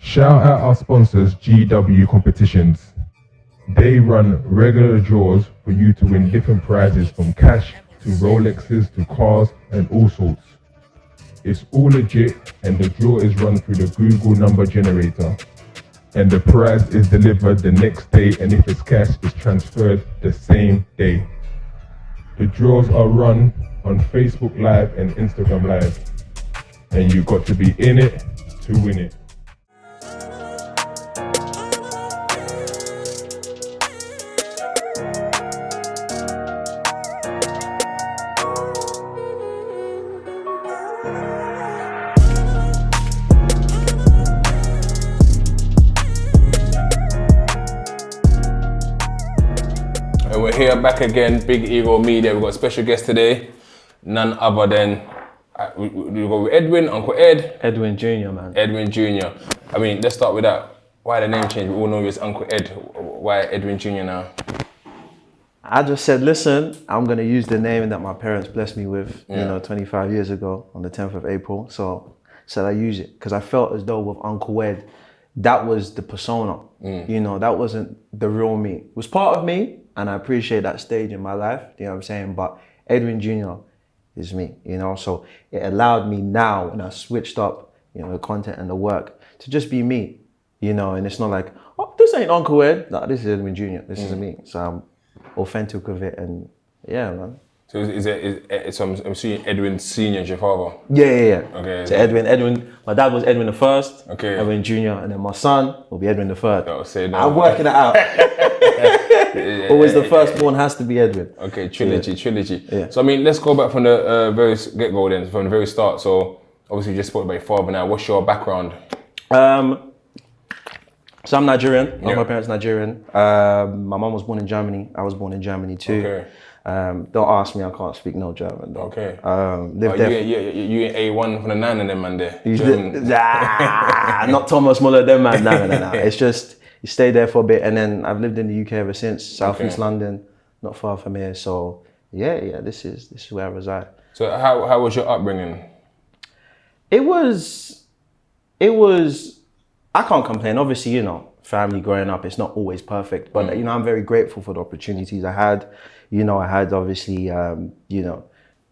Shout out our sponsors, GW Competitions. They run regular draws for you to win different prizes from cash to Rolexes to cars and all sorts. It's all legit and the draw is run through the Google number generator. And the prize is delivered the next day, and if it's cash, it's transferred the same day. The draws are run on Facebook Live and Instagram Live. And you got to be in it to win it. And we're here back again, Big Ego Media. We've got a special guest today, none other than we go with Edwin, Uncle Ed. Edwin Junior, man. Edwin Junior. I mean, let's start with that. Why the name change? We all know you as Uncle Ed. Why Edwin Junior now? I just said, listen, I'm gonna use the name that my parents blessed me with, 25 years ago on the 10th of April. So said I use it because I felt as though with Uncle Ed, that was the persona. That wasn't the real me. It was part of me, and I appreciate that stage in my life. You know what I'm saying? But Edwin Jr. is me. So it allowed me now when I switched up, the content and the work to just be me. And it's not like, oh, this ain't Uncle Ed. No, this is Edwin Jr. This is me. So I'm authentic with it, and yeah, man. So I'm seeing Edwin Senior is your father? Yeah. Okay. So Edwin, my dad was Edwin the First, okay. Edwin Junior, and then my son will be Edwin the Third. I'm working it out. Always the firstborn has to be Edwin. Okay, trilogy. Yeah. So I mean, let's go back from the very get-go then, from the very start. So obviously you just spoke about your father now. What's your background? So I'm Nigerian. My parents Nigerian. My mom was born in Germany. I was born in Germany too. Okay. Don't ask me, I can't speak no German though. Okay. Lived there. You in A1 from the 9 of them man there. Not Thomas Muller, them man. No. It's just, you stay there for a bit, and then I've lived in the UK ever since, Southeast London, not far from here. So yeah, this is where I reside. So how was your upbringing? It was, I can't complain. Obviously, family growing up, it's not always perfect, but I'm very grateful for the opportunities I had. I had obviously,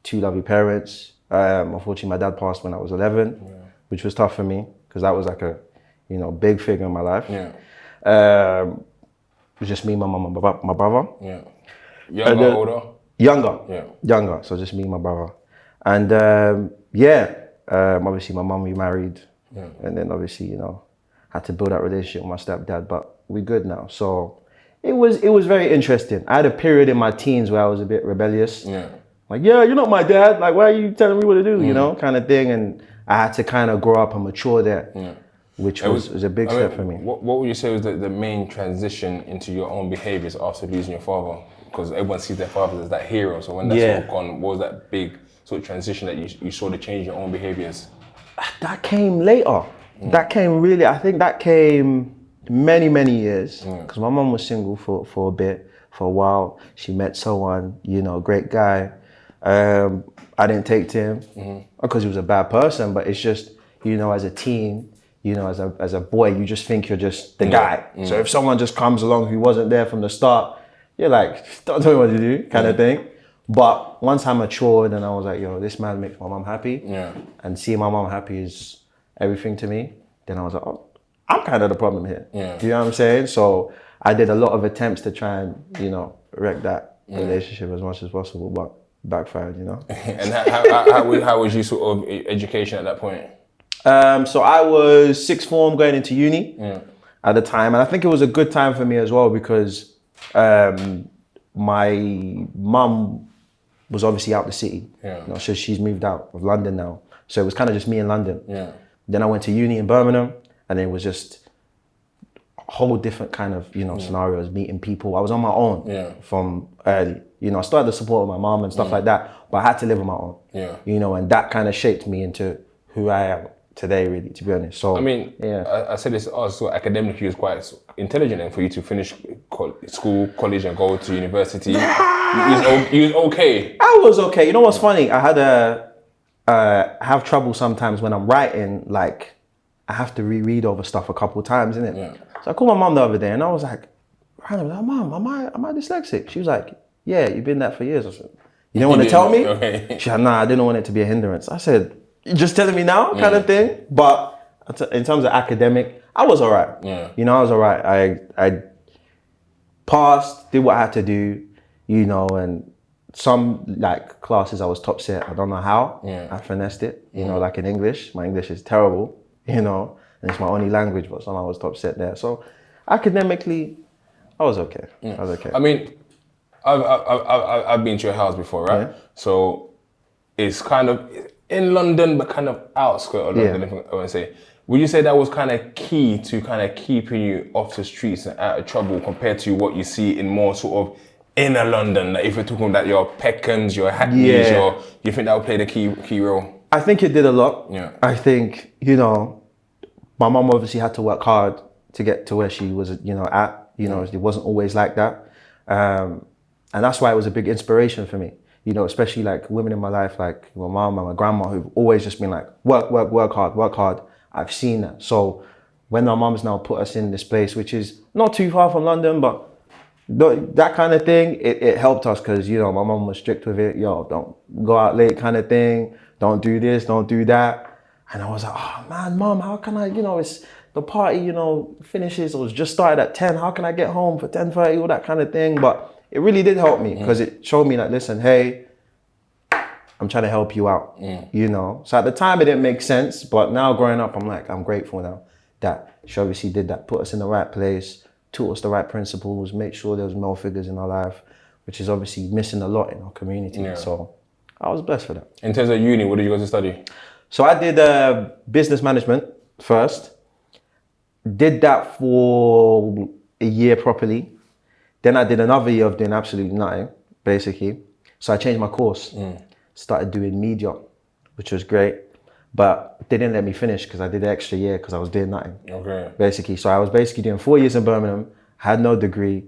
two lovely parents. Unfortunately, my dad passed when I was 11, which was tough for me because that was like a, big figure in my life. Yeah. It was just me, my mum, and my brother. Yeah. Younger, older? Younger. Yeah. Younger. So just me, and my brother, and obviously my mum remarried, and then obviously had to build that relationship with my stepdad, but we're good now. So it was very interesting. I had a period in my teens where I was a bit rebellious. Yeah. Like, you're not my dad. Like, why are you telling me what to do? Kind of thing. And I had to kind of grow up and mature there, which was a big step for me. What would you say was the main transition into your own behaviors after losing your father? Because everyone sees their father as that hero. So when that's all gone, what was that big sort of transition that you saw to change your own behaviors? That came later. That came really, I think that came many, many years. Because my mum was single for a bit, for a while. She met someone, great guy. I didn't take to him, not because he was a bad person, but it's just, as a teen, as a boy, you just think you're just the guy. So if someone just comes along who wasn't there from the start, you're like, don't tell me what to do, kind of thing. But once I matured and I was like, this man makes my mum happy. Yeah. And seeing my mum happy is everything to me. Then I was like, oh, I'm kind of the problem here. Yeah. Do you know what I'm saying? So I did a lot of attempts to try and, wreck that relationship as much as possible, but backfired, And how was you sort of education at that point? So I was sixth form going into uni at the time. And I think it was a good time for me as well because my mum was obviously out the city. Yeah. So she's moved out of London now. So it was kind of just me in London. Yeah. Then I went to uni in Birmingham, and it was just a whole different kind of, scenarios, meeting people. I was on my own from early. I started to support my mom and stuff like that, but I had to live on my own. Yeah. And that kind of shaped me into who I am today, really, to be honest. So I mean, I said this also academically, you was quite intelligent, and for you to finish school, college, and go to university, you was okay. I was okay. You know what's funny? I had I have trouble sometimes when I'm writing, like I have to reread over stuff a couple of times, innit? Yeah. So I called my mom the other day and I was like, Mom, am I dyslexic? She was like, yeah, you've been that for years. I said, you don't want to tell me? Okay. She said, nah, I didn't want it to be a hindrance. I said, you're just telling me now, kind of thing. But in terms of academic, I was all right. Yeah. You know, I was all right. I passed, did what I had to do, you know, and some like classes I was top set. I don't know how. Yeah. I finessed it, you know, like in English. My English is terrible, you know, and it's my only language, but somehow I was top set there. So academically, I was okay. Yeah. I was okay. I mean, I've been to your house before, right? Yeah. So it's kind of in London, but kind of outskirts of London, if I want to say. Would you say that was kind of key to kind of keeping you off the streets and out of trouble compared to what you see in more sort of inner London? Like if you're talking about your Peckhams, your Hackneys, you think that would play the key role? I think it did a lot. Yeah. I think, you know, my mom obviously had to work hard to get to where she was, you know, at. You know, it wasn't always like that. And that's why it was a big inspiration for me. You know, especially like women in my life, like my mom and my grandma, who've always just been like, work hard. I've seen that. So when our moms now put us in this place, which is not too far from London, but that kind of thing, it helped us because, you know, my mom was strict with it. Yo, don't go out late kind of thing. Don't do this, don't do that. And I was like, oh man, Mom, how can I, you know, it's the party, you know, finishes, it was just started at 10. How can I get home for 10:30, all that kind of thing. But it really did help me because it showed me that, listen, hey, I'm trying to help you out, you know? So at the time it didn't make sense, but now growing up, I'm like, I'm grateful now that she obviously did that, put us in the right place, taught us the right principles, made sure there was male figures in our life, which is obviously missing a lot in our community. Yeah. So I was blessed for that. In terms of uni, what did you go to study? So I did business management first, did that for a year properly. Then I did another year of doing absolutely nothing, basically. So I changed my course. Started doing media, which was great, but they didn't let me finish because I did the extra year because I was doing nothing. Okay. Basically, so I was basically doing 4 years in Birmingham, had no degree,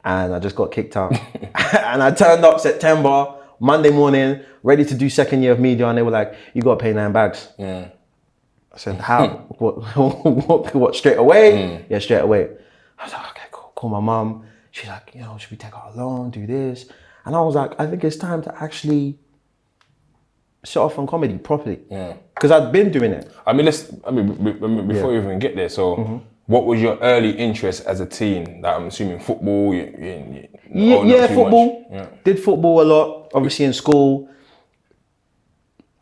and I just got kicked out. And I turned up September, Monday morning, ready to do second year of media, and they were like, you got to pay 9 bags. Yeah. I said, how? What, straight away? Yeah, straight away. I was like, okay, cool. Call my mom. She's like, you know, should we take out a loan, do this? And I was like, I think it's time to actually set off on comedy properly. Yeah. Because I'd been doing it. I mean, before you even get there, so what was your early interest as a teen? Like, I'm assuming football? Football. Yeah. Did football a lot, obviously in school.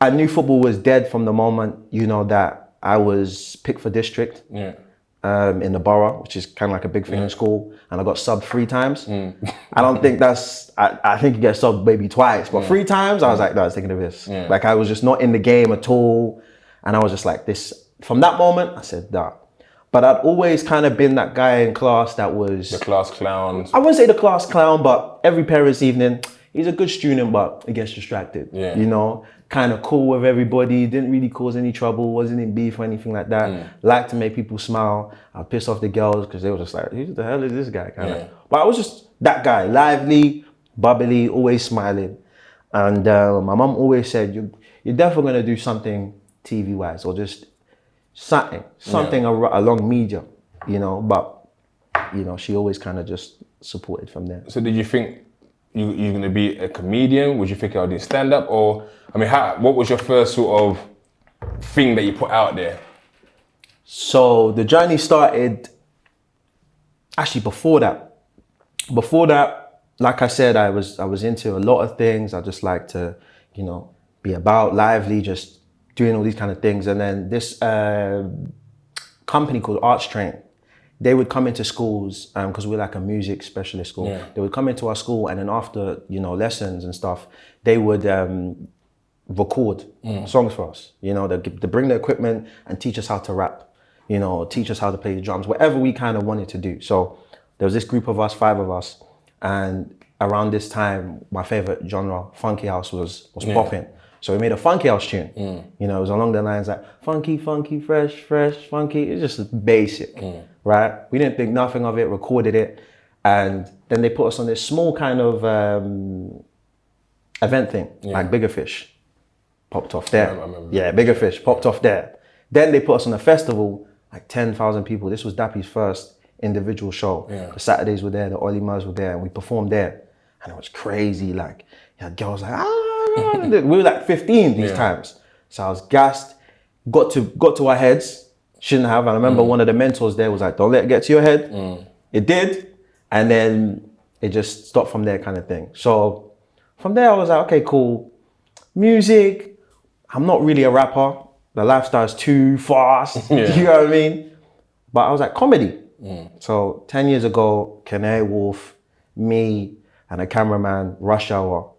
I knew football was dead from the moment, you know, that I was picked for district. Yeah. In the borough, which is kind of like a big thing in school, and I got subbed 3 times. I don't think that's, I think you get subbed maybe twice, but 3 times, I was like, no, I was thinking of this. Yeah. Like I was just not in the game at all. And I was just like this, from that moment, I said, nah. But I'd always kind of been that guy in class that was... The class clown. I wouldn't say the class clown, but every parents' evening, he's a good student, but he gets distracted, you know? Kind of cool with everybody, didn't really cause any trouble, wasn't in beef or anything like that. Liked to make people smile. I'd piss off the girls because they were just like, who the hell is this guy? Kind of. But I was just that guy, lively, bubbly, always smiling. And my mom always said, you're definitely going to do something TV-wise or just something along media, you know. But, you know, she always kind of just supported from there. So did you think you're going to be a comedian? Would you think I'll do stand-up? Or, I mean, what was your first sort of thing that you put out there? So the journey started actually before that. Before that, like I said, I was into a lot of things. I just like to, you know, be about, lively, just doing all these kind of things. And then this company called Arts Train, they would come into schools, because we're like a music specialist school. Yeah. They would come into our school, and then after, you know, lessons and stuff, they would record songs for us. You know, they bring the equipment and teach us how to rap, you know, teach us how to play the drums, whatever we kind of wanted to do. So there was this group of us, 5 of us, and around this time, my favorite genre, funky house, was popping. So we made a funky house tune. You know, it was along the lines like funky, funky, fresh, fresh, funky. It's just basic, right? We didn't think nothing of it, recorded it. And then they put us on this small kind of event thing, like Bigger Fish popped off there. I remember. Yeah, Bigger Fish popped off there. Then they put us on a festival, like 10,000 people. This was Dappy's first individual show. The Saturdays were there, the Ollie Murs were there, and we performed there. And it was crazy. Like, you had girls like, we were like 15 these times. So I was gassed, got to our heads, shouldn't have. And I remember one of the mentors there was like, don't let it get to your head. It did. And then it just stopped from there kind of thing. So from there I was like, okay, cool. Music, I'm not really a rapper. The lifestyle's too fast, you know what I mean? But I was like, comedy. So 10 years ago, Canary Wolf, me and a cameraman, Rush Hour,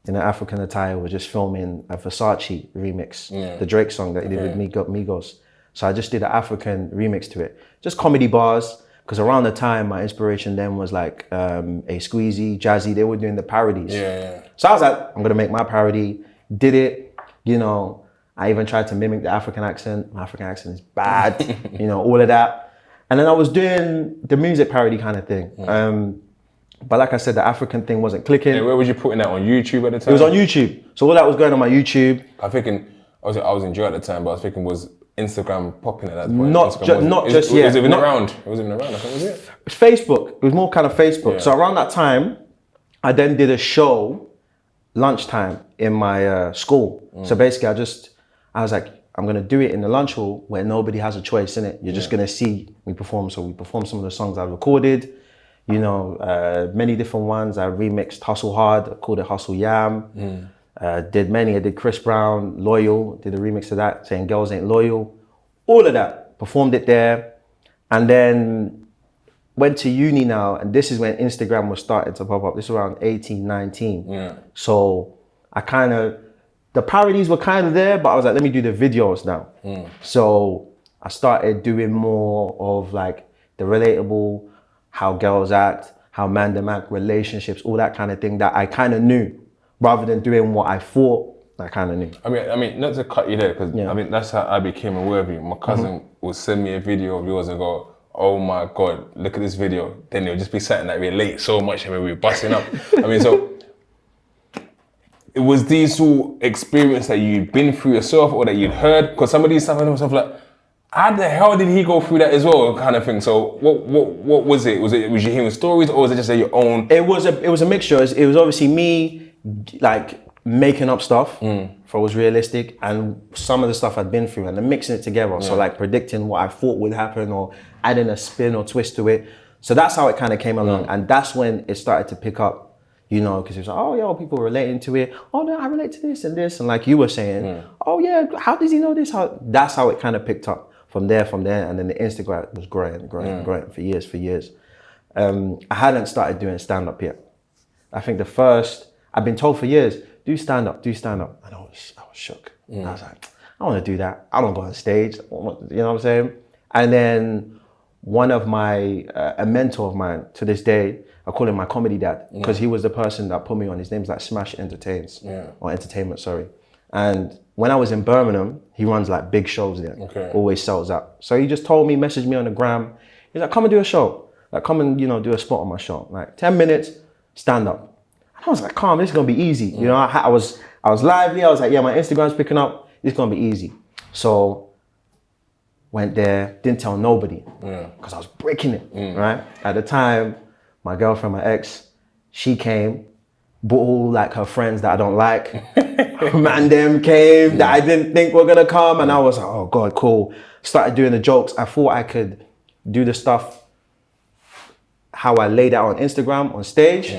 in an African attire, were just filming a Versace remix, the Drake song that he did with Migos. So I just did an African remix to it. Just comedy bars, because around the time, my inspiration then was like A Squeezy, Jazzy, they were doing the parodies. So I was like, I'm gonna make my parody, did it, you know, I even tried to mimic the African accent. My African accent is bad, you know, all of that. And then I was doing the music parody kind of thing. But like I said, the African thing wasn't clicking. Yeah, where was you putting that, on YouTube at the time? It was on YouTube. So all that was going on my YouTube. I'm thinking, I was in jail at the time, but I was thinking, was Instagram popping at that point? Not just yet. Was it even around? It wasn't even around, I think, was it? Facebook. It was more kind of Facebook. So around that time, I then did a show, lunchtime, in my school. So basically I was like, I'm gonna do it in the lunch hall where nobody has a choice in it. You're just gonna see me perform. So we performed some of the songs I recorded, you know, many different ones. I remixed Hustle Hard, I called it Hustle Yam. I did Chris Brown, Loyal, did a remix of that, saying Girls Ain't Loyal. All of that, performed it there. And then went to uni now, and this is when Instagram was starting to pop up. This was around 18, 19. So the parodies were kind of there, but I was like, let me do the videos now. So I started doing more of like the relatable, how girls act, how man them act, relationships, all that kind of thing that I kind of knew, rather than doing what I thought I kind of knew. I mean, not to cut you there, because I mean, that's how I became aware of you. My cousin would send me a video of yours and go, oh my God, look at this video. Then it'll just be something that relate so much and we were busting up. I mean, so it was these all experience that you'd been through yourself or that you'd heard? Because some of these stuff, I myself like, how the hell did he go through that as well, kind of thing? So what was it? Was you hearing stories, or was it just your own? It was a mixture. It was obviously me like making up stuff for it was realistic, and some of the stuff I'd been through, and then mixing it together. So like predicting what I thought would happen, or adding a spin or twist to it. So that's how it kind of came along, and that's when it started to pick up. You know, because it was like, oh, yeah, people relating to it. Oh, no, I relate to this and this. And like you were saying, oh, yeah, how does he know this? That's how it kind of picked up from there. And then the Instagram was growing for years. I hadn't started doing stand-up yet. I think I've been told for years, do stand-up. And I was shook. I was like, I want to do that. I don't go on stage. You know what I'm saying? And then one of a mentor of mine to this day, I call him my comedy dad, because he was the person that put me on. His name's like Smash Entertainment, sorry. And when I was in Birmingham, he runs like big shows there, always sells out. So he just messaged me on the gram. He's like, come and do a show. Like, come and, do a spot on my show. Like 10 minutes, stand up. And I was like, calm, this is gonna be easy. You know, I was lively. I was like, yeah, my Instagram's picking up. It's gonna be easy. So went there, didn't tell nobody, because I was breaking it, right? At the time, my girlfriend, my ex, she came, brought all like her friends that I don't like. Man, them came that I didn't think were gonna come, and I was like, oh God, cool. Started doing the jokes. I thought I could do the stuff how I laid out on Instagram on stage.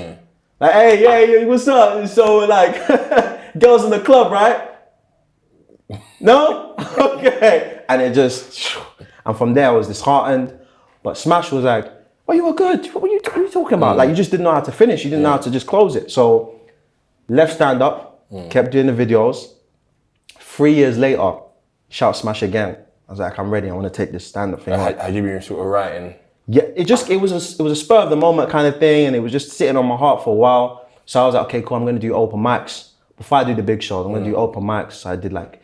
Like, hey, what's up? So like, girls in the club, right? No? Okay. And it just, and from there I was disheartened. But Smash was like, oh, you were good. What are you talking about? Like, you just didn't know how to finish. You didn't know how to just close it. So left stand up, kept doing the videos. 3 years later, shout Smash again. I was like, I'm ready. I want to take this stand up thing. Had you been sort of writing? Yeah, it was a spur of the moment kind of thing, and it was just sitting on my heart for a while. So I was like, okay, cool. I'm going to do open mics. Before I do the big shows, I'm going to do open mics. So I did like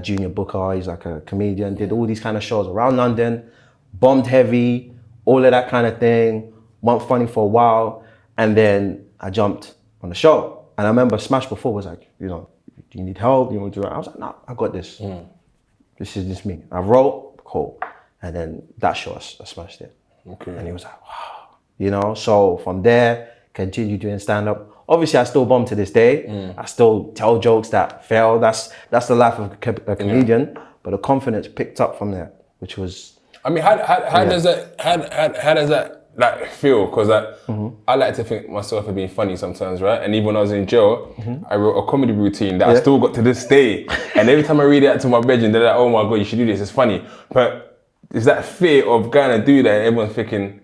Junior Booker. He's like a comedian. Did all these kind of shows around London. Bombed heavy. All of that kind of thing, went funny for a while, and then I jumped on the show. And I remember Smash before was like, do you need help? You want to do it? I was like, no, I got this. This is just me. I wrote, cool. And then that show, I smashed it. Okay. And he was like, wow. You know, so from there, continued doing stand-up. Obviously, I still bomb to this day. I still tell jokes that fail. That's the life of a comedian. But the confidence picked up from there, which was... I mean, how does that like feel? Because I like to think myself as being funny sometimes, right? And even when I was in jail, I wrote a comedy routine that I still got to this day. And every time I read it out to my bedroom, they're like, oh my God, you should do this, it's funny. But there's that fear of going to do that and everyone's thinking,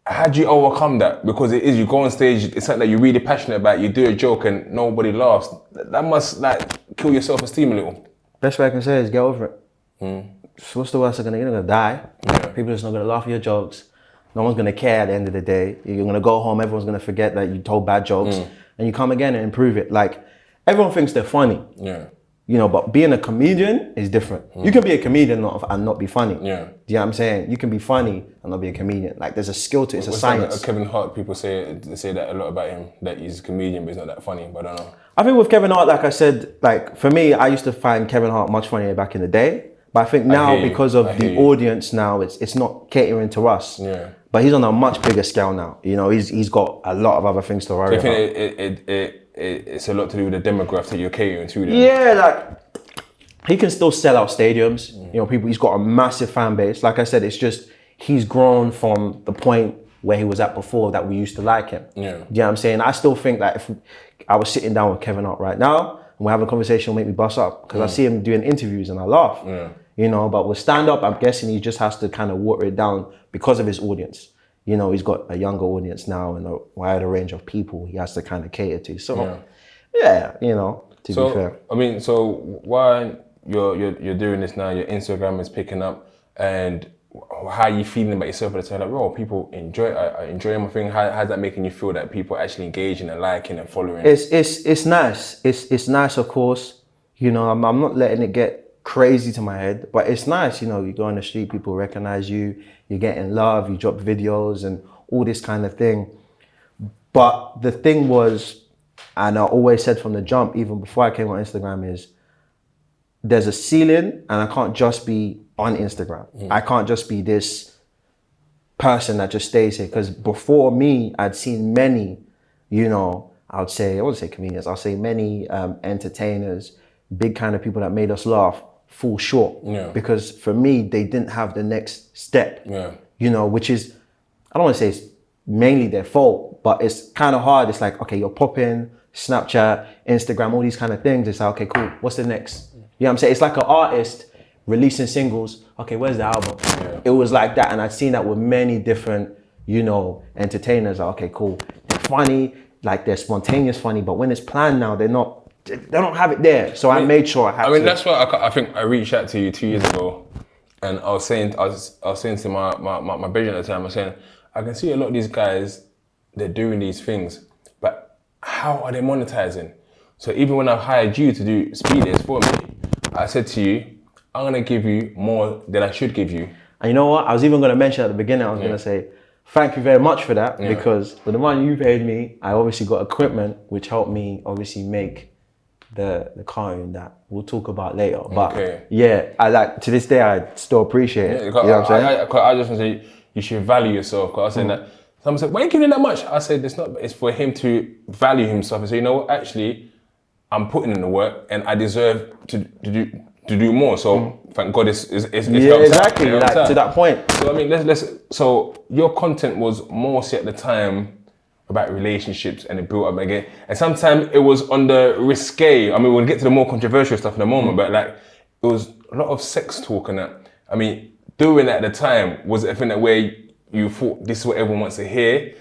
how do you overcome that? Because it is, you go on stage, it's something that you're really passionate about, you do a joke and nobody laughs. That must like kill your self-esteem a little. Best way I can say is get over it. So what's the worst you're gonna die? People are just not gonna laugh at your jokes. No one's gonna care at the end of the day. You're gonna go home, everyone's gonna forget that you told bad jokes, and you come again and improve it. Like, everyone thinks they're funny. You know, but being a comedian is different. You can be a comedian and not be funny. Do you know what I'm saying? You can be funny and not be a comedian. Like, there's a skill to it, it's a science. Like Kevin Hart, people say that a lot about him, that he's a comedian but he's not that funny, but I don't know. I think with Kevin Hart, like I said, like for me, I used to find Kevin Hart much funnier back in the day. But I think now, because of the audience now, it's not catering to us. But he's on a much bigger scale now. You know, he's got a lot of other things to worry about. Do you think it's a lot to do with the demographic that you're catering to? Then? Yeah, like he can still sell out stadiums. You know, he's got a massive fan base. Like I said, it's just he's grown from the point where he was at before that we used to like him. You know what I'm saying? I still think that if I was sitting down with Kevin Hart right now and we're having a conversation, will make me bust up because I see him doing interviews and I laugh. You know, but with stand-up, I'm guessing he just has to kind of water it down because of his audience. You know, he's got a younger audience now and a wider range of people he has to kind of cater to. So, yeah, you know, to be fair. I mean, so while you're doing this now, your Instagram is picking up, and how are you feeling about yourself at the time? Like, bro, people enjoy my thing. How's that making you feel that people are actually engaging and liking and following? It's nice. It's nice, of course. You know, I'm not letting it get crazy to my head, but it's nice. You know, you go on the street, people recognize you, you're getting love, you drop videos and all this kind of thing. But the thing was, and I always said from the jump, even before I came on Instagram, is there's a ceiling and I can't just be on Instagram. I can't just be this person that just stays here. Because before me, I'd seen many, you know, I wouldn't say comedians, I'll say many entertainers, big kind of people that made us laugh, fall short. Because for me, they didn't have the next step. You know, which is, I don't want to say it's mainly their fault, but it's kind of hard. It's like, okay, you're popping, Snapchat, Instagram, all these kind of things. It's like, okay, cool, what's the next? You know what I'm saying? It's like an artist releasing singles. Okay, where's the album? It was like that. And I've seen that with many different, you know, entertainers. Like, okay, cool. They're funny, like they're spontaneous funny, but when it's planned now, they don't have it there. So I made sure I had to. I mean, that's why I think I reached out to you 2 years ago, and I was saying to my brethren at the time, I was saying, I can see a lot of these guys, they're doing these things, but how are they monetizing? So even when I hired you to do speeders for me, I said to you, I'm gonna give you more than I should give you. And you know what? I was even gonna mention at the beginning, I was gonna say, thank you very much for that, because with the money you paid me, I obviously got equipment, which helped me obviously make the cartoon that we'll talk about later. But yeah, I like, to this day, I still appreciate it. You know what I'm saying? I just want to say, you should value yourself. Because I was saying that, someone said, why are you giving that much? I said, it's for him to value himself and say, you know what, actually, I'm putting in the work and I deserve to do more. So thank God it's exactly, like, to that point. So I mean, so your content was mostly at the time about relationships, and it built up again. And sometimes it was on the risque. I mean, we'll get to the more controversial stuff in a moment, but like, it was a lot of sex talk and that. I mean, doing that at the time, was it a thing that where you thought this is what everyone wants to hear?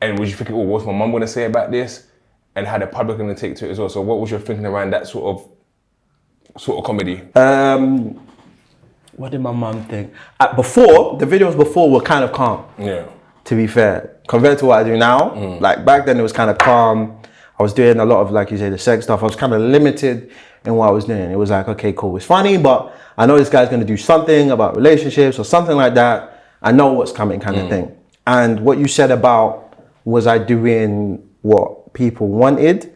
And was you thinking, oh, what's my mum gonna say about this? And how the public gonna take to it as well? So what was your thinking around that sort of comedy? What did my mum think? Before, the videos before were kind of calm. Yeah. To be fair, compared to what I do now, like back then it was kind of calm. I was doing a lot of, like you say, the sex stuff. I was kind of limited in what I was doing. It was like, okay, cool, it's funny, but I know this guy's gonna do something about relationships or something like that. I know what's coming, kind of thing. And what you said about, was I doing what people wanted?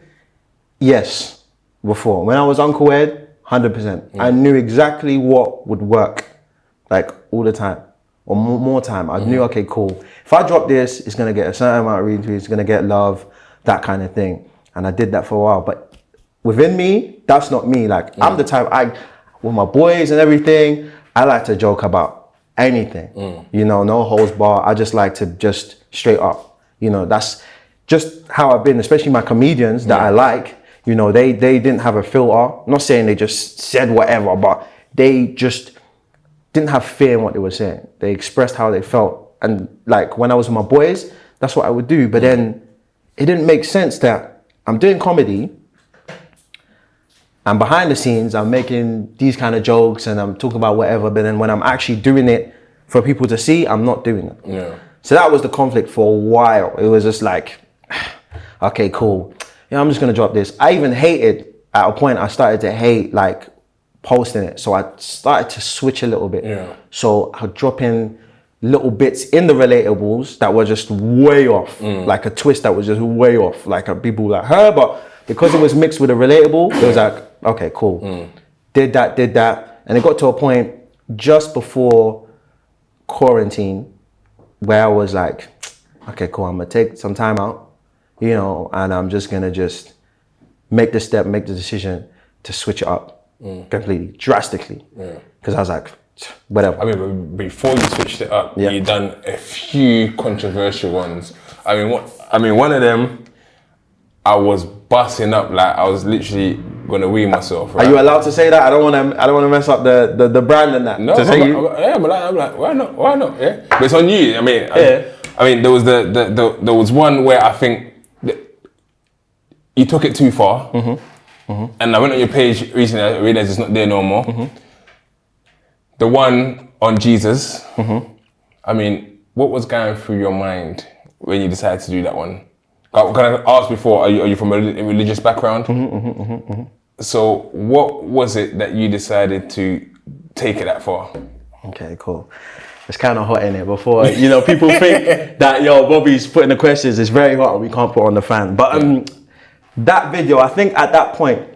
Yes, before. When I was Uncle Ed, 100%. I knew exactly what would work, like all the time, or more time. I knew, okay, cool. If I drop this, it's gonna get a certain amount of retweets, it's gonna get love, that kind of thing. And I did that for a while. But within me, that's not me. Like I'm the type, with my boys and everything, I like to joke about anything. You know, no holds bar. I just like to just straight up. You know, that's just how I've been, especially my comedians that I like. You know, they didn't have a filter. I'm not saying they just said whatever, but they just didn't have fear in what they were saying. They expressed how they felt. And like when I was with my boys, that's what I would do. But then it didn't make sense that I'm doing comedy and behind the scenes, I'm making these kind of jokes and I'm talking about whatever. But then when I'm actually doing it for people to see, I'm not doing it. Yeah. So that was the conflict for a while. It was just like, okay, cool. Yeah, I'm just gonna drop this. I even hated, at a point I started to hate like posting it. So I started to switch a little bit. Yeah. So I'd drop in little bits in the relatables that were just way off. Like a twist that was just way off. Like people like her, but because it was mixed with a relatable, it was like, okay, cool. Did that. And it got to a point just before quarantine where I was like, okay, cool, I'm gonna take some time out, you know, and I'm just gonna just make the step, make the decision to switch it up completely, drastically. Because I was like, whatever. I mean, before you switched it up, you done a few controversial ones. I mean, one of them, I was busting up, like I was literally gonna wee myself. Right? Are you allowed to say that? I don't want to mess up the brand and that. No, I'm like, why not? Yeah, but it's on you. I mean, I mean, there was there was one where I think you took it too far, and I went on your page recently. I realized it's not there no more. The one on Jesus. I mean, what was going through your mind when you decided to do that one? Can I ask before? Are you from a religious background? So, what was it that you decided to take it that far? Okay, cool. It's kind of hot in it. Before people think that Bobby's putting the questions. It's very hot and we can't put on the fan. But that video, I think at that point,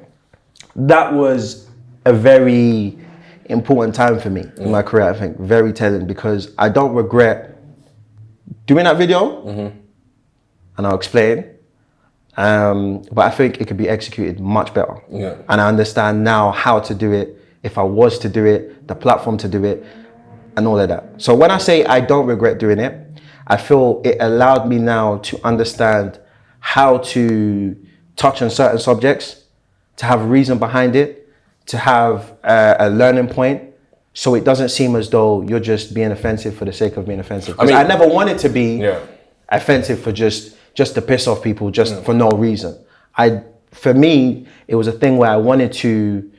that was a very important time for me in my career. I think very telling because I don't regret doing that video. And I'll explain. But I think it could be executed much better. Yeah. And I understand now how to do it, if I was to do it, the platform to do it, and all of that. So when I say I don't regret doing it, I feel it allowed me now to understand how to touch on certain subjects, to have reason behind it, to have a learning point, so it doesn't seem as though you're just being offensive for the sake of being offensive. I mean, I never wanted to be offensive for just to piss off people, for no reason. For me, it was a thing where I wanted to,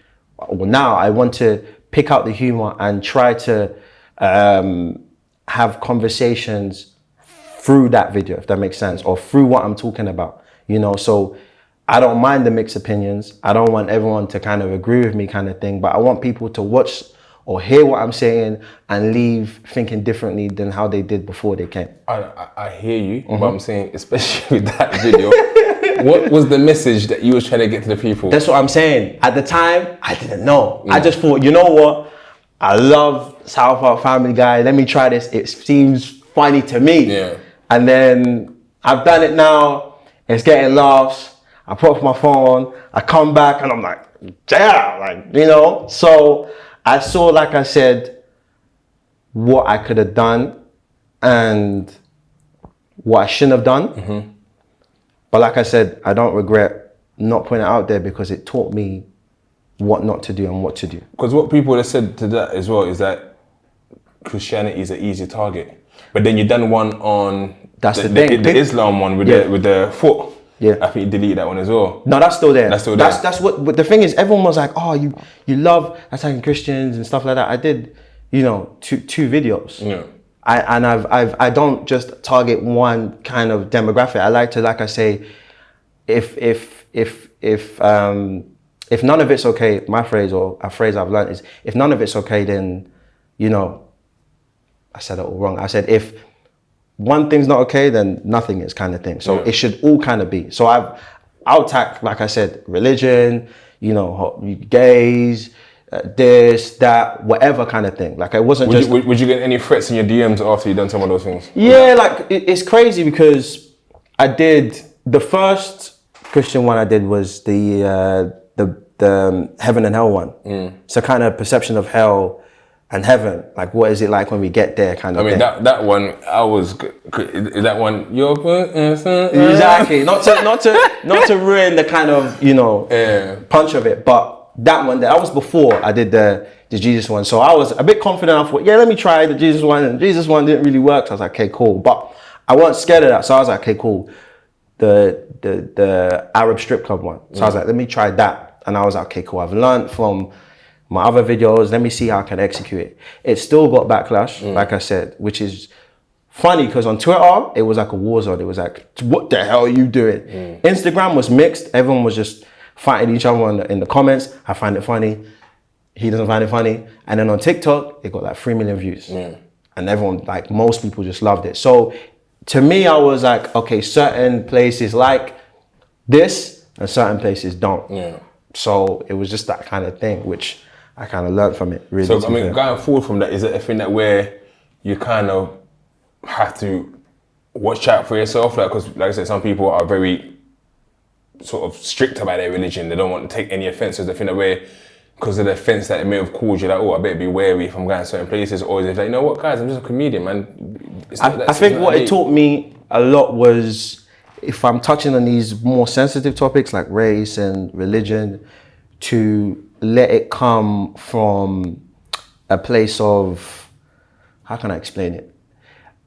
now I want to pick out the humor and try to have conversations through that video, if that makes sense, or through what I'm talking about, so I don't mind the mixed opinions. I don't want everyone to kind of agree with me kind of thing, but I want people to watch or hear what I'm saying and leave thinking differently than how they did before they came. I hear you, but I'm saying, especially with that video, what was the message that you was trying to get to the people? That's what I'm saying. At the time, I didn't know. I just thought, you know what? I love South Park, Family Guy. Let me try this. It seems funny to me. Yeah. And then I've done it now. It's getting laughs. I put off my phone. I come back and I'm like, damn, So I saw, like I said, what I could have done and what I shouldn't have done. But like I said, I don't regret not putting it out there because it taught me what not to do and what to do. Because what people have said to that as well is that Christianity is an easy target. But then you done one on the Islam one with the foot. Yeah, I think you deleted that one as well. No, that's still there. That's still there. That's what. But the thing is, everyone was like, "Oh, you love attacking Christians and stuff like that." I did, two videos. Yeah. I don't just target one kind of demographic. I like to, like I say, if none of it's okay, my phrase or a phrase I've learned is, if none of it's okay, then, I said it all wrong. I said if one thing's not okay, then nothing is, kind of thing. So it should all kind of be. So I'll attack, like I said, religion, gays, this, that, whatever kind of thing. Like, it wasn't Would you get any threats in your DMs after you done some of those things? Yeah, like it's crazy because I did the first Christian one I did was the heaven and hell one. So kind of perception of hell and heaven, like what is it like when we get there, kind of. I mean, thing. that one, is that one you're exactly not to ruin the kind of punch of it, but that one that was before I did the Jesus one, so I was a bit confident. I thought, let me try the Jesus one, and Jesus one didn't really work, so I was like, okay, cool. But I wasn't scared of that, so I was like, okay, cool. The Arab strip club one, so I was like, let me try that, and I was like, okay, cool. I've learned from my other videos, let me see how I can execute it. It still got backlash, like I said, which is funny because on Twitter, it was like a war zone. It was like, what the hell are you doing? Instagram was mixed. Everyone was just fighting each other in the comments. I find it funny. He doesn't find it funny. And then on TikTok, it got like 3 million views. And everyone, like most people just loved it. So to me, I was like, okay, certain places like this and certain places don't. So it was just that kind of thing, which I kind of learned from it, really. So, I mean, going forward from that, is it a thing that where you kind of have to watch out for yourself? Like, because, like I said, some people are very sort of strict about their religion. They don't want to take any offense. Is the thing that where, because of the offense that it may have caused, you're like, oh, I better be wary if I'm going to certain places? Or is it like, you know what, guys, I'm just a comedian, man. I think what it taught me a lot was, if I'm touching on these more sensitive topics like race and religion, to let it come from a place of, how can I explain it?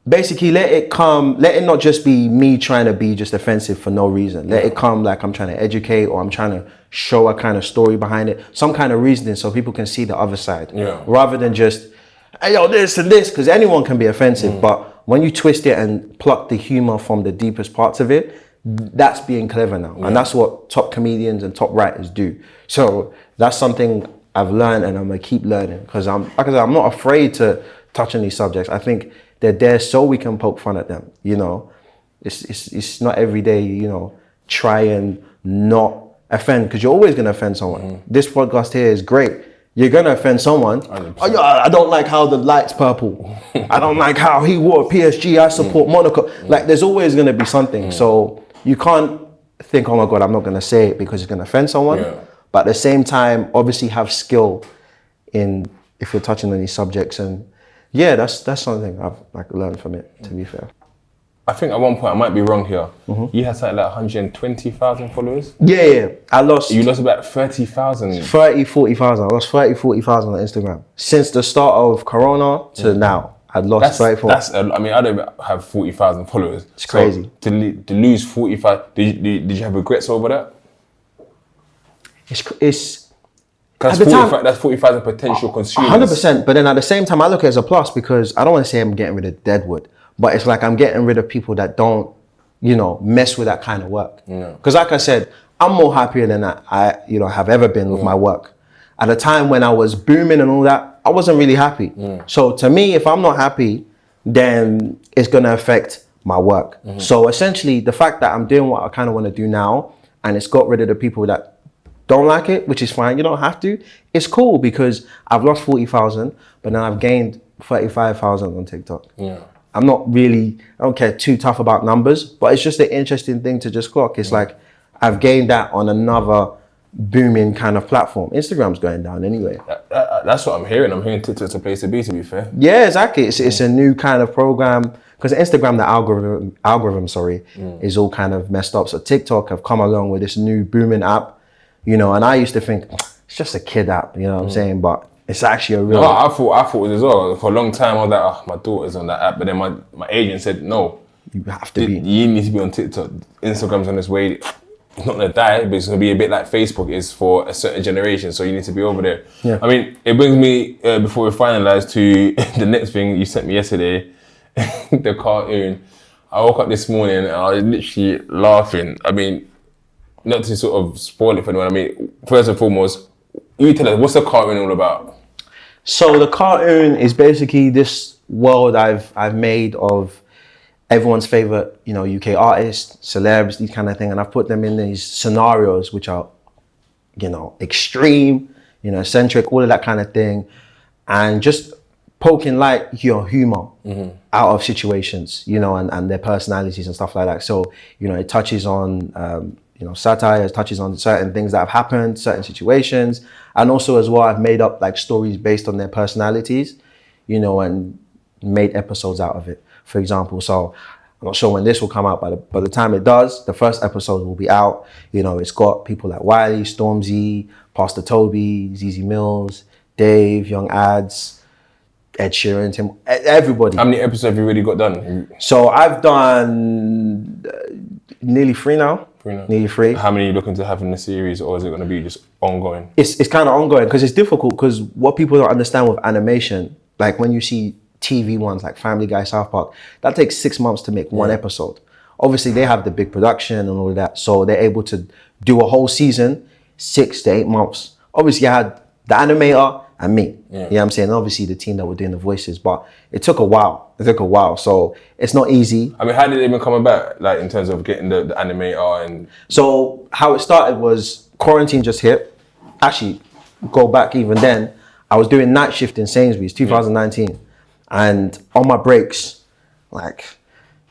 Basically, let it not just be me trying to be just offensive for no reason. Let it come like I'm trying to educate, or I'm trying to show a kind of story behind it, some kind of reasoning so people can see the other side. Rather than just, hey, yo, this and this, because anyone can be offensive. But when you twist it and pluck the humor from the deepest parts of it, that's being clever now. And that's what top comedians and top writers do. So that's something I've learned, and I'm gonna keep learning, because I'm not afraid to touch on these subjects. I think they're there so we can poke fun at them. It's not every day, try and not offend, because you're always gonna offend someone. This podcast here is great. You're gonna offend someone. Oh, yeah, I don't like how the light's purple. I don't like how he wore PSG. I support Monaco. Like, there's always gonna be something. So you can't think, oh my God, I'm not gonna say it because it's gonna offend someone. But at the same time, obviously have skill in if you're touching on these subjects. And yeah, that's something I've learned from it, to be fair. I think at one point, I might be wrong here, you had something like 120,000 followers? Yeah. You lost about 30,000. 40,000. I lost 30,000-40,000 on Instagram. Since the start of Corona to now, I'd lost 34,000. I mean, I don't have 40,000 followers. It's crazy. So to lose 45, did you have regrets over that? It's that's 40,000 potential consumers. 100%. But then at the same time, I look at it as a plus, because I don't want to say I'm getting rid of deadwood, but it's like I'm getting rid of people that don't, mess with that kind of work. Because like I said, I'm more happier than I have ever been with my work. At a time when I was booming and all that, I wasn't really happy. So to me, if I'm not happy, then it's going to affect my work. So essentially, the fact that I'm doing what I kind of want to do now, and it's got rid of the people that don't like it, which is fine. You don't have to. It's cool, because I've lost 40,000, but then I've gained 35,000 on TikTok. I don't care too tough about numbers, but it's just an interesting thing to just clock. It's like I've gained that on another booming kind of platform. Instagram's going down anyway. That's what I'm hearing. I'm hearing TikTok's a place to be fair. Yeah, exactly. It's a new kind of program, because Instagram, the algorithm, is all kind of messed up. So TikTok have come along with this new booming app, and I used to think it's just a kid app, what I'm saying? But it's actually a real... No, I thought it was as well. For a long time, I was like, my daughter's on that app. But then my agent said, no. You have to be. You need to be on TikTok. Instagram's on its way. It's not going to die, but it's going to be a bit like Facebook is for a certain generation. So you need to be over there. Yeah. I mean, it brings me, before we finalise, to the next thing you sent me yesterday, the cartoon. I woke up this morning and I was literally laughing. I mean, not to sort of spoil it for anyone. I mean, first and foremost, you tell us, what's the cartoon all about? So the cartoon is basically this world I've made of everyone's favorite, UK artists, celebs, these kind of thing, and I've put them in these scenarios which are extreme, eccentric, all of that kind of thing, and just poking light your humor out of situations, and their personalities and stuff like that. So, it touches on, satire, it touches on certain things that have happened, certain situations. And also as well, I've made up like stories based on their personalities, and made episodes out of it, for example. So I'm not sure when this will come out, but by the time it does, the first episode will be out. It's got people like Wiley, Stormzy, Pastor Toby, ZZ Mills, Dave, Young Ads, Ed Sheeran, Tim, everybody. How many episodes have you already got done? So I've done nearly 3 now. Nearly 3. How many are you looking to have in the series, or is it going to be just ongoing? It's kind of ongoing because it's difficult, because what people don't understand with animation, like when you see TV ones like Family Guy, South Park, that takes 6 months to make one episode. Obviously, they have the big production and all of that, so they're able to do a whole season 6 to 8 months. Obviously, I had the animator and me. You know what I'm saying? Obviously, the team that were doing the voices, but it took a while. So it's not easy. I mean, how did it even come about, like in terms of getting the animator and... So how it started was quarantine just hit. Actually, go back even then, I was doing night shift in Sainsbury's, 2019. And on my breaks, like,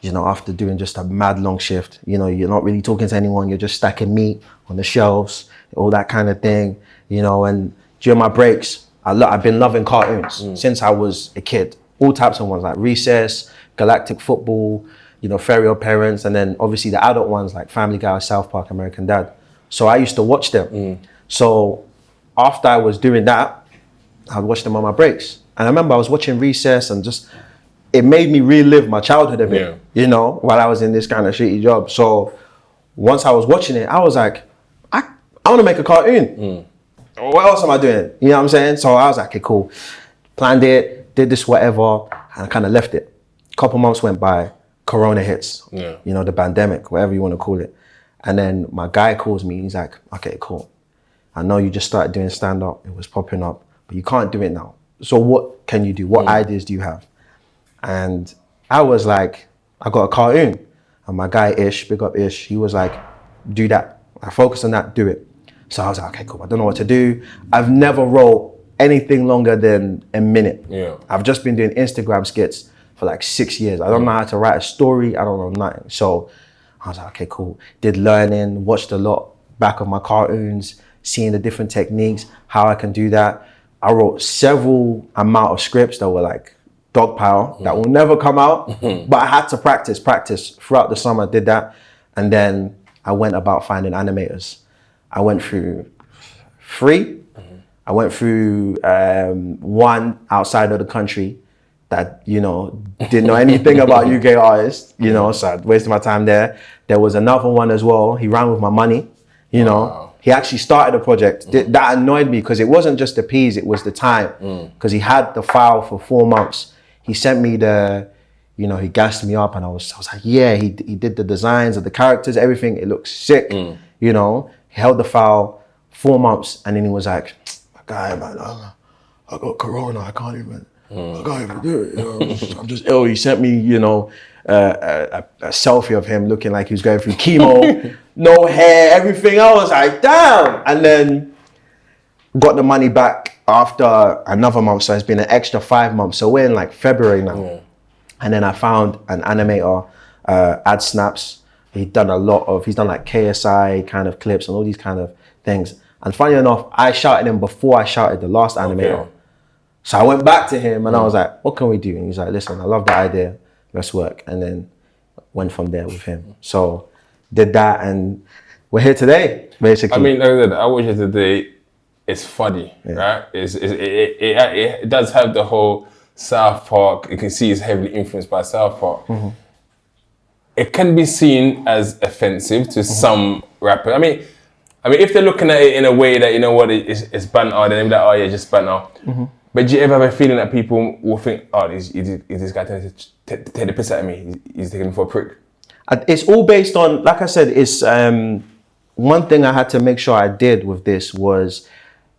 after doing just a mad long shift, you're not really talking to anyone, you're just stacking meat on the shelves, all that kind of thing, and during my breaks, I've been loving cartoons since I was a kid. All types of ones like Recess, Galactic Football, Fairy Odd Parents, and then obviously the adult ones like Family Guy, South Park, American Dad. So I used to watch them. So after I was doing that, I'd watch them on my breaks. And I remember I was watching Recess, and just, it made me relive my childhood a bit, while I was in this kind of shitty job. So once I was watching it, I was like, I want to make a cartoon. What else am I doing? You know what I'm saying? So I was like, okay, cool. Planned it, did this, whatever, and I kind of left it. A couple months went by, Corona hits, the pandemic, whatever you want to call it. And then my guy calls me, he's like, okay, cool. I know you just started doing stand-up, it was popping up, but you can't do it now. So what can you do? What ideas do you have? And I was like, I got a cartoon. And my guy Ish, big up Ish, he was like, do that. I focus on that, do it. So I was like, okay, cool, I don't know what to do. I've never wrote anything longer than a minute. I've just been doing Instagram skits for like 6 years. I don't know how to write a story, I don't know nothing. So I was like, okay, cool. Did learning, watched a lot back of my cartoons, seeing the different techniques, how I can do that. I wrote several amount of scripts that were like dog pile that will never come out, but I had to practice throughout the summer. I did that, and then I went about finding animators. I went through 3. I went through 1 outside of the country that didn't know anything about UK artists, so I wasted my time there. There was another one as well. He ran with my money, Wow. He actually started a project. That annoyed me because it wasn't just the P's, it was the time. Because he had the file for 4 months. He sent me he gassed me up, and I was like, yeah, he did the designs of the characters, everything. It looks sick, He held the file 4 months, and then he was like, guy, man, I got corona, I can't even do it. I'm just ill. He sent me, a selfie of him looking like he was going through chemo, no hair, everything. I was like, damn. And then got the money back after another month, so it's been an extra 5 months. So we're in like February now. And then I found an animator, Ad Snaps. He's done like KSI kind of clips and all these kind of things. And funny enough, I shouted him before I shouted the last animator. Okay. So I went back to him and I was like, what can we do? And he's like, listen, I love the idea, let's work. And then went from there with him. So did that, and we're here today, basically. I mean, like I said, I watch it today, it's funny, right? It does have the whole South Park, you can see it's heavily influenced by South Park. It can be seen as offensive to some rappers. I mean, if they're looking at it in a way that, it's banter, then they'll be like, oh yeah, just banter. But do you ever have a feeling that people will think, oh, is this guy trying to take the piss out of me? He's taking me for a prick? It's all based on, like I said, it's one thing I had to make sure I did with this was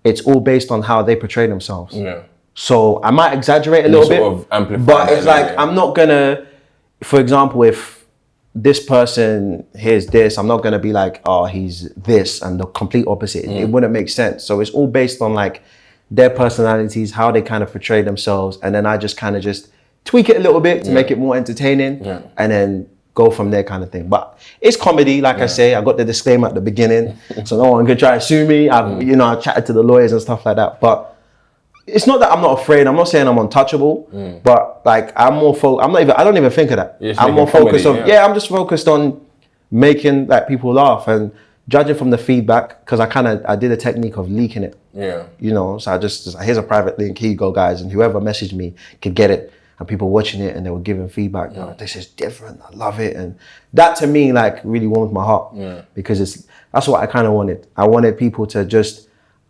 it's all based on how they portray themselves. So I might exaggerate a little bit, but it's like, I'm not gonna, for example, if this person, here's this. I'm not gonna be like, oh, he's this and the complete opposite. It wouldn't make sense. So it's all based on like their personalities, how they kind of portray themselves, and then I just kind of just tweak it a little bit to make it more entertaining, and then go from there kind of thing. But it's comedy, like I say. I got the disclaimer at the beginning, so no one could try to sue me. I chatted to the lawyers and stuff like that. But it's not that I'm not afraid. I'm not saying I'm untouchable, but like I don't even think of that. I'm more focused on I'm just focused on making like people laugh and judging from the feedback, because I did a technique of leaking it. So I just here's a private link, here you go guys, and whoever messaged me could get it. And people watching it and they were giving feedback. Oh, this is different. I love it. And that to me like really warmed my heart, because that's what I kind of wanted. I wanted people to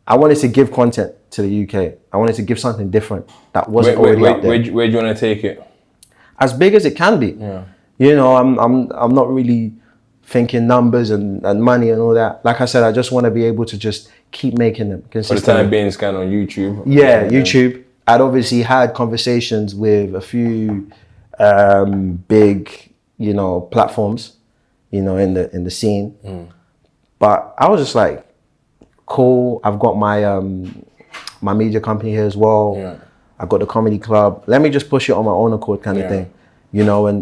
I wanted to give content to the UK. I wanted to give something different that wasn't already out there. Where do you want to take it? As big as it can be. I'm not really thinking numbers and money and all that. Like I said, I just want to be able to just keep making them consistently. For the time being, it's kind of on YouTube. YouTube. I'd obviously had conversations with a few big, platforms, in the scene. But I was just like, cool. I've got my my media company here as well. I've got the comedy club. Let me just push it on my own accord kind of thing,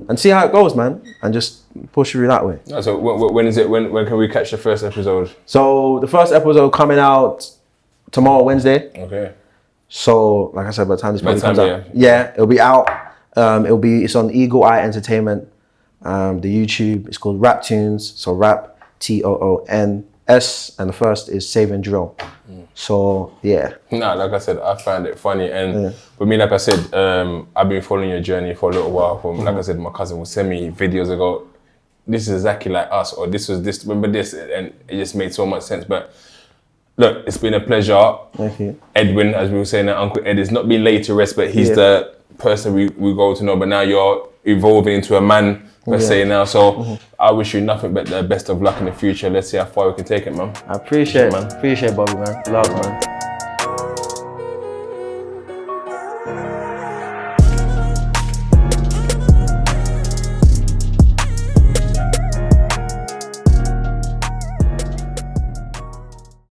and see how it goes, man. And just push through that way. So when is it? When can we catch the first episode? So the first episode coming out tomorrow, Wednesday. Okay. So, like I said, by the time this probably comes out, it'll be out. It's on Eagle Eye Entertainment. The YouTube, it's called Raptoons. So Rap, Toons, and the first is Save and Drill. So yeah. Like I said, I find it funny, and for me, like I said, I've been following your journey for a little while. Like I said, my cousin would send me videos ago. This is exactly like us, or this was this. Remember this, and it just made so much sense. But look, it's been a pleasure. Thank you. Edwin, as we were saying, Uncle Ed is not been laid to rest, but he's the person we go to know. But now you're evolving into a man, per se now. So I wish you nothing but the best of luck in the future. Let's see how far we can take it, man. I appreciate it, man. Appreciate it, Bobby, man. Love, man.